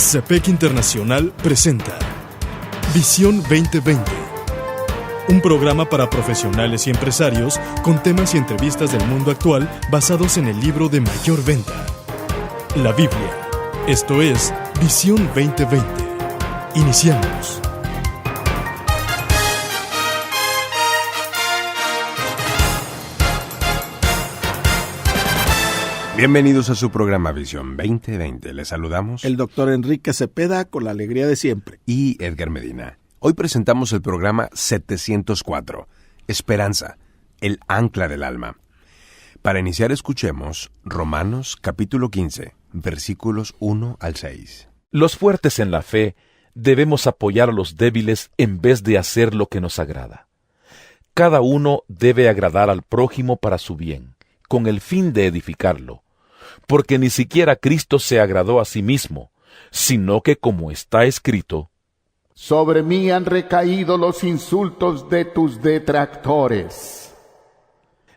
CEPEC Internacional presenta Visión 2020, un programa para profesionales y empresarios con temas y entrevistas del mundo actual basados en el libro de mayor venta, la Biblia. Esto es Visión 2020. Iniciamos. Bienvenidos a su programa Visión 2020. Les saludamos el doctor Enrique Cepeda con la alegría de siempre. Y Edgar Medina. Hoy presentamos el programa 704, Esperanza, el ancla del alma. Para iniciar escuchemos Romanos capítulo 15, versículos 1 al 6. Los fuertes en la fe debemos apoyar a los débiles en vez de hacer lo que nos agrada. Cada uno debe agradar al prójimo para su bien, con el fin de edificarlo. Porque ni siquiera Cristo se agradó a sí mismo, sino que como está escrito, sobre mí han recaído los insultos de tus detractores.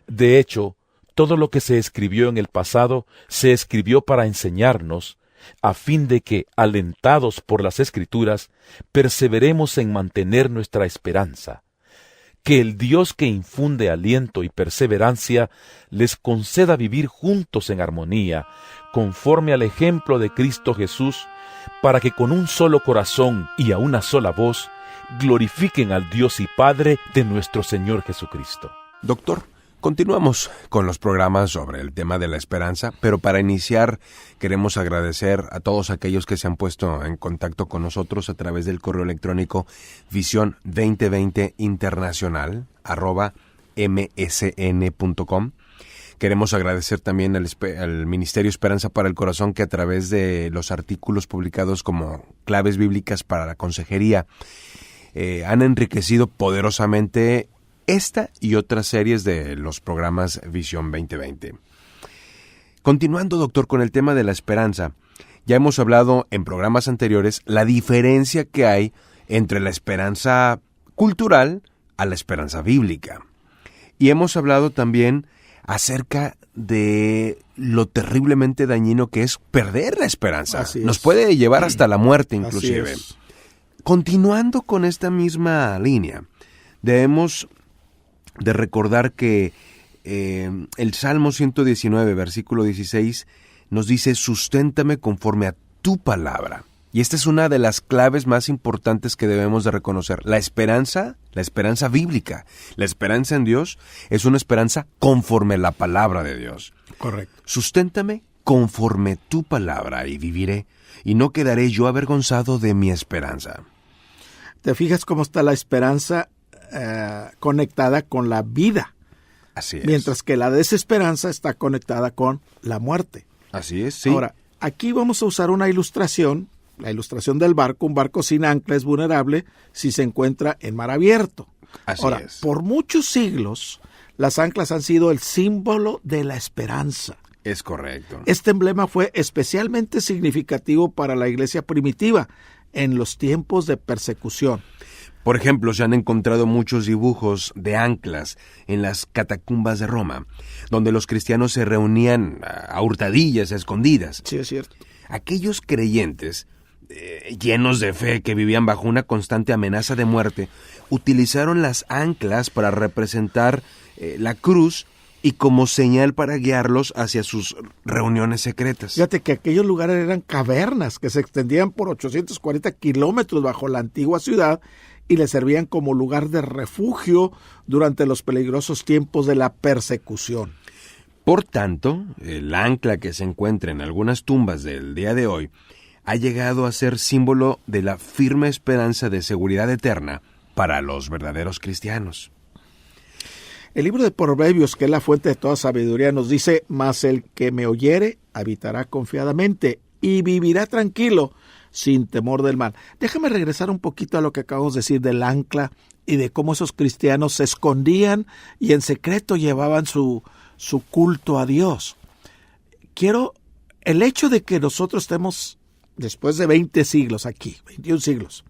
De hecho, todo lo que se escribió en el pasado se escribió para enseñarnos, a fin de que, alentados por las Escrituras, perseveremos en mantener nuestra esperanza. Que el Dios que infunde aliento y perseverancia les conceda vivir juntos en armonía, conforme al ejemplo de Cristo Jesús, para que con un solo corazón y a una sola voz glorifiquen al Dios y Padre de nuestro Señor Jesucristo. Doctor, continuamos con los programas sobre el tema de la esperanza, pero para iniciar queremos agradecer a todos aquellos que se han puesto en contacto con nosotros a través del correo electrónico visión2020internacional@msn.com. Queremos agradecer también al Ministerio Esperanza para el Corazón, que a través de los artículos publicados como claves bíblicas para la consejería han enriquecido poderosamente esta y otras series de los programas Visión 2020. Continuando, doctor, con el tema de la esperanza, ya hemos hablado en programas anteriores la diferencia que hay entre la esperanza cultural a la esperanza bíblica. Y hemos hablado también acerca de lo terriblemente dañino que es perder la esperanza. Así es. Nos puede llevar hasta la muerte inclusive. Así es. Continuando con esta misma línea, debemos de recordar que el Salmo 119, versículo 16, nos dice: susténtame conforme a tu palabra. Y esta es una de las claves más importantes que debemos de reconocer. La esperanza bíblica, la esperanza en Dios, es una esperanza conforme a la palabra de Dios. Correcto. Susténtame conforme tu palabra y viviré, y no quedaré yo avergonzado de mi esperanza. ¿Te fijas cómo está la esperanza conectada con la vida? Así es. Mientras que la desesperanza está conectada con la muerte. Así es, sí. Ahora, aquí vamos a usar una ilustración, la ilustración del barco. Un barco sin ancla es vulnerable si se encuentra en mar abierto. Así Ahora, es. por muchos siglos, las anclas han sido el símbolo de la esperanza. Es correcto. Este emblema fue especialmente significativo para la iglesia primitiva en los tiempos de persecución. Por ejemplo, se han encontrado muchos dibujos de anclas en las catacumbas de Roma, donde los cristianos se reunían a hurtadillas, a escondidas. Sí, es cierto. Aquellos creyentes, llenos de fe, que vivían bajo una constante amenaza de muerte, utilizaron las anclas para representar la cruz y como señal para guiarlos hacia sus reuniones secretas. Fíjate que aquellos lugares eran cavernas que se extendían por 840 kilómetros bajo la antigua ciudad y le servían como lugar de refugio durante los peligrosos tiempos de la persecución. Por tanto, el ancla que se encuentra en algunas tumbas del día de hoy ha llegado a ser símbolo de la firme esperanza de seguridad eterna para los verdaderos cristianos. El libro de Proverbios, que es la fuente de toda sabiduría, nos dice: mas el que me oyere habitará confiadamente y vivirá tranquilo, sin temor del mal. Déjame regresar un poquito a lo que acabamos de decir del ancla y de cómo esos cristianos se escondían y en secreto llevaban su culto a Dios. El hecho de que nosotros estemos, después de 20 siglos aquí, 21 siglos,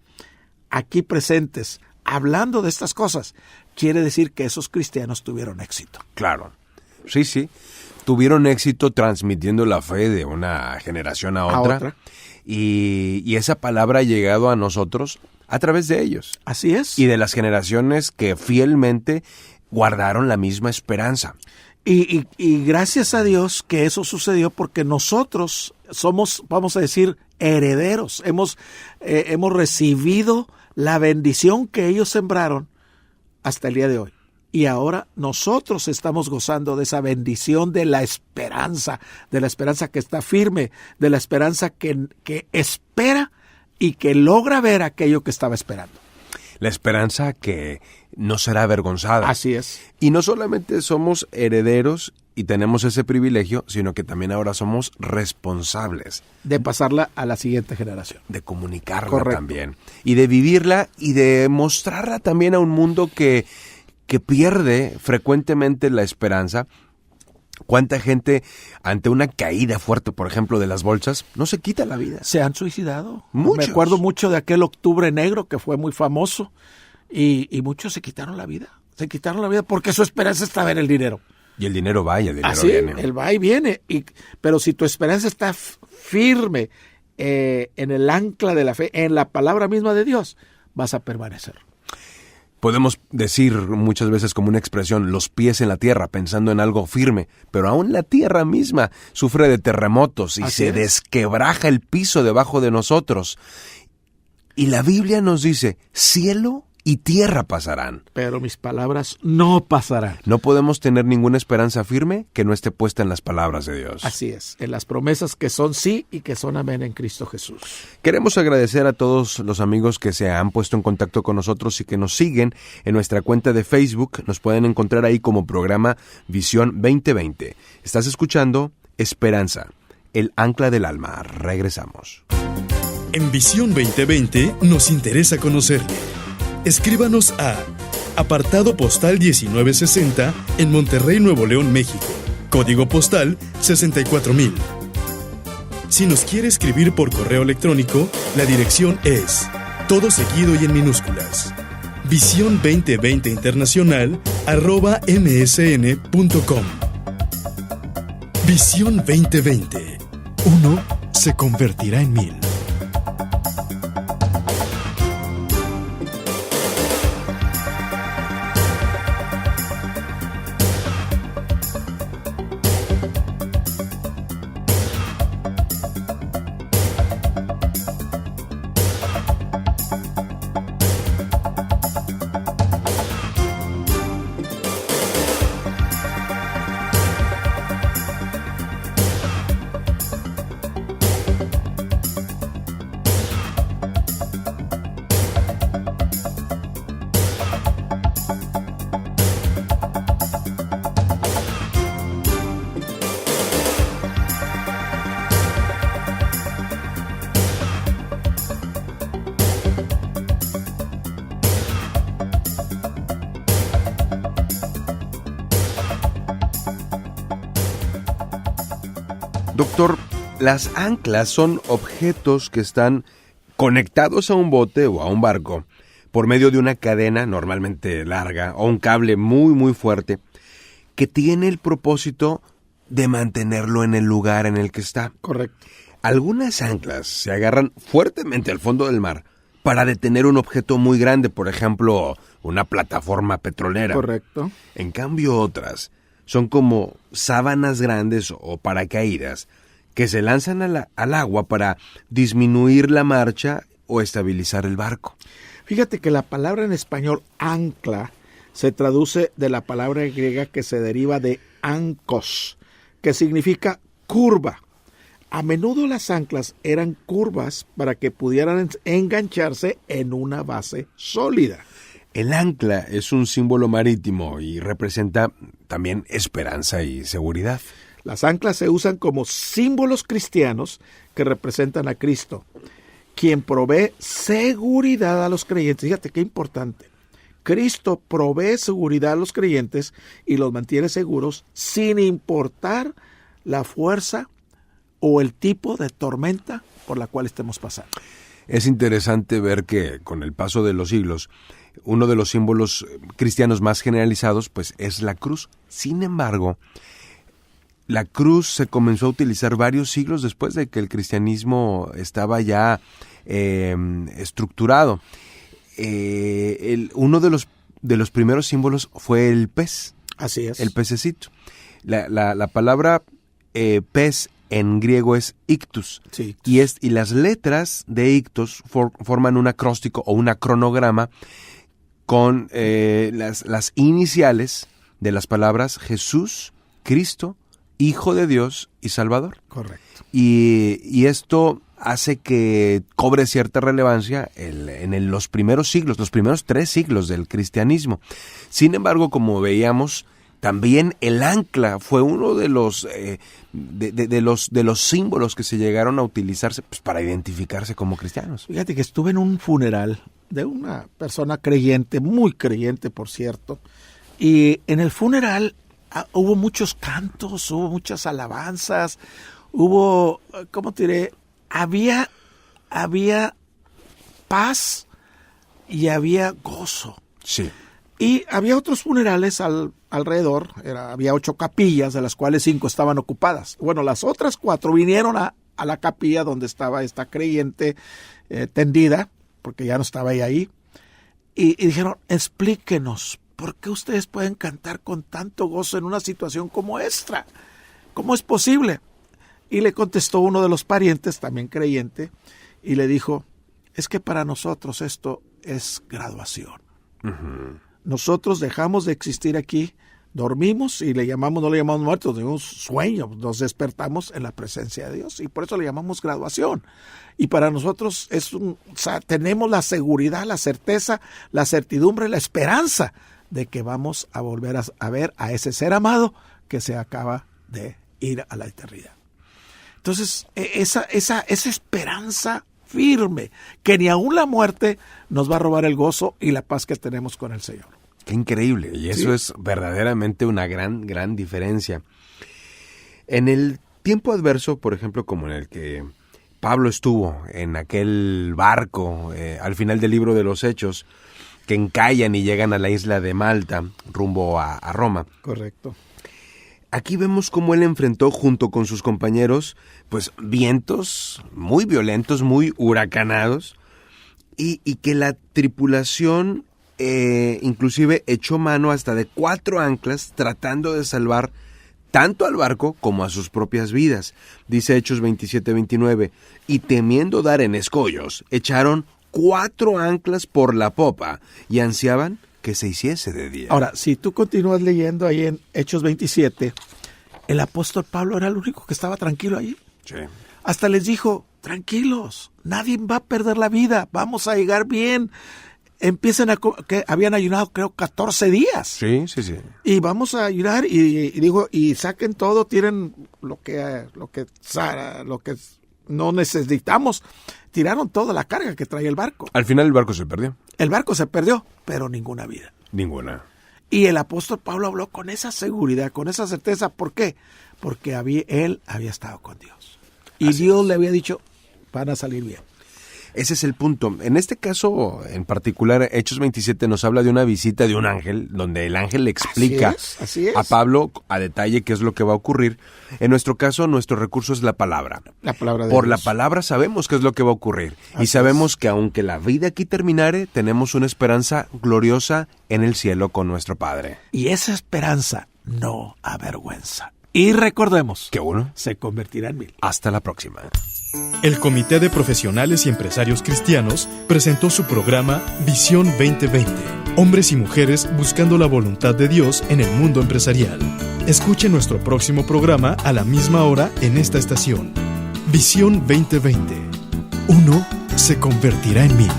aquí presentes, hablando de estas cosas, quiere decir que esos cristianos tuvieron éxito. Claro, sí. tuvieron éxito transmitiendo la fe de una generación a otra. Y esa palabra ha llegado a nosotros a través de ellos. Así es. Y de las generaciones que fielmente guardaron la misma esperanza. Y gracias a Dios que eso sucedió, porque nosotros somos, vamos a decir, herederos. Hemos recibido la bendición que ellos sembraron hasta el día de hoy. Y ahora nosotros estamos gozando de esa bendición de la esperanza que está firme, de la esperanza que espera y que logra ver aquello que estaba esperando. La esperanza que no será avergonzada. Así es. Y no solamente somos herederos y tenemos ese privilegio, sino que también ahora somos responsables. De pasarla a la siguiente generación. De comunicarla. Correcto. También. Y de vivirla y de mostrarla también a un mundo que pierde frecuentemente la esperanza. ¿Cuánta gente ante una caída fuerte, por ejemplo, de las bolsas, no se quita la vida? Se han suicidado. Muchos. Me acuerdo mucho de aquel Octubre Negro que fue muy famoso y muchos se quitaron la vida. Se quitaron la vida porque su esperanza estaba en el dinero. Y el dinero va y el dinero Así, viene. el va y viene. Pero si tu esperanza está firme en el ancla de la fe, en la palabra misma de Dios, vas a permanecer. Podemos decir muchas veces como una expresión, los pies en la tierra, pensando en algo firme, pero aún la tierra misma sufre de terremotos y Así se es. desquebraja el piso debajo de nosotros. Y la Biblia nos dice, cielo y tierra pasarán. Pero mis palabras no pasarán. No podemos tener ninguna esperanza firme que no esté puesta en las palabras de Dios. Así es, en las promesas que son sí y que son amén en Cristo Jesús. Queremos agradecer a todos los amigos que se han puesto en contacto con nosotros y que nos siguen en nuestra cuenta de Facebook. Nos pueden encontrar ahí como programa Visión 2020. Estás escuchando Esperanza, el ancla del alma. Regresamos. En Visión 2020 nos interesa conocerle. Escríbanos a apartado postal 1960 en Monterrey, Nuevo León, México. Código postal 64000. Si nos quiere escribir por correo electrónico, la dirección es todo seguido y en minúsculas. Visión 2020 Internacional @msn.com. Visión 2020. Uno se convertirá en 1000. Doctor, las anclas son objetos que están conectados a un bote o a un barco por medio de una cadena normalmente larga o un cable muy fuerte que tiene el propósito de mantenerlo en el lugar en el que está. Correcto. Algunas anclas se agarran fuertemente al fondo del mar para detener un objeto muy grande, por ejemplo, una plataforma petrolera. Correcto. En cambio, otras son como sábanas grandes o paracaídas que se lanzan al agua para disminuir la marcha o estabilizar el barco. Fíjate que la palabra en español ancla se traduce de la palabra griega que se deriva de ancos, que significa curva. A menudo las anclas eran curvas para que pudieran engancharse en una base sólida. El ancla es un símbolo marítimo y representa también esperanza y seguridad. Las anclas se usan como símbolos cristianos que representan a Cristo, quien provee seguridad a los creyentes. Fíjate qué importante. Cristo provee seguridad a los creyentes y los mantiene seguros sin importar la fuerza o el tipo de tormenta por la cual estemos pasando. Es interesante ver que con el paso de los siglos, uno de los símbolos cristianos más generalizados pues es la cruz. Sin embargo, la cruz se comenzó a utilizar varios siglos después de que el cristianismo estaba ya estructurado. Uno de los primeros símbolos fue el pez. Así es. El pececito. La palabra pez en griego es ictus. Sí. Y las letras de ictus forman un acróstico o un acronograma con las iniciales de las palabras Jesús, Cristo, Hijo de Dios y Salvador. Correcto. Y esto hace que cobre cierta relevancia en los primeros siglos, los primeros 3 siglos del cristianismo. Sin embargo, como veíamos, también el ancla fue uno de los símbolos que se llegaron a utilizarse, pues, para identificarse como cristianos. Fíjate que estuve en un funeral de una persona creyente, muy creyente, por cierto, y en el funeral hubo muchos cantos, hubo muchas alabanzas, hubo, ¿cómo te diré? Había paz y había gozo. Sí. Y había otros funerales alrededor, había 8 capillas, de las cuales 5 estaban ocupadas. Bueno, las otras 4 vinieron a la capilla donde estaba esta creyente tendida, porque ya no estaba ella ahí, y dijeron, explíquenos, ¿por qué ustedes pueden cantar con tanto gozo en una situación como esta? ¿Cómo es posible? Y le contestó uno de los parientes, también creyente, y le dijo, es que para nosotros esto es graduación. Uh-huh. Nosotros dejamos de existir aquí, dormimos y no le llamamos muertos, tenemos sueño, nos despertamos en la presencia de Dios y por eso le llamamos graduación. Y para nosotros tenemos la seguridad, la certeza, la certidumbre, la esperanza de que vamos a volver a ver a ese ser amado que se acaba de ir a la eternidad. Entonces, esa esperanza firme, que ni aún la muerte nos va a robar el gozo y la paz que tenemos con el Señor. Qué increíble, y eso es verdaderamente una gran diferencia. En el tiempo adverso, por ejemplo, como en el que Pablo estuvo en aquel barco al final del libro de los Hechos, que encallan y llegan a la isla de Malta, rumbo a Roma. Correcto. Aquí vemos cómo él enfrentó junto con sus compañeros, pues, vientos muy violentos, muy huracanados, y que la tripulación inclusive echó mano hasta de 4 anclas tratando de salvar tanto al barco como a sus propias vidas. Dice Hechos 27-29, y temiendo dar en escollos, echaron 4 anclas por la popa y ansiaban que se hiciese de día. Ahora, si tú continúas leyendo ahí en Hechos 27, el apóstol Pablo era el único que estaba tranquilo ahí. Sí. Hasta les dijo, tranquilos, nadie va a perder la vida, vamos a llegar bien. Empiecen que habían ayunado, creo, 14 días. Sí. Y vamos a ayunar y digo, y saquen todo, tiren lo que no necesitamos. Tiraron toda la carga que traía el barco. Al final el barco se perdió. El barco se perdió, pero ninguna vida. Ninguna. Y el apóstol Pablo habló con esa seguridad, con esa certeza. ¿Por qué? Porque él había estado con Dios. Y Así Dios es. le había dicho, van a salir bien. Ese es el punto. En este caso, en particular, Hechos 27 nos habla de una visita de un ángel, donde el ángel le explica así es. a Pablo a detalle qué es lo que va a ocurrir. En nuestro caso, nuestro recurso es la palabra. La palabra de Por Dios. la palabra sabemos qué es lo que va a ocurrir. Así y sabemos que aunque la vida aquí terminare, tenemos una esperanza gloriosa en el cielo con nuestro Padre. Y esa esperanza no avergüenza. Y recordemos, ¿Qué uno? se convertirá en 1000. Hasta la próxima. El Comité de Profesionales y Empresarios Cristianos presentó su programa Visión 2020. Hombres y mujeres buscando la voluntad de Dios en el mundo empresarial. Escuche nuestro próximo programa a la misma hora en esta estación. Visión 2020. Uno se convertirá en 1000.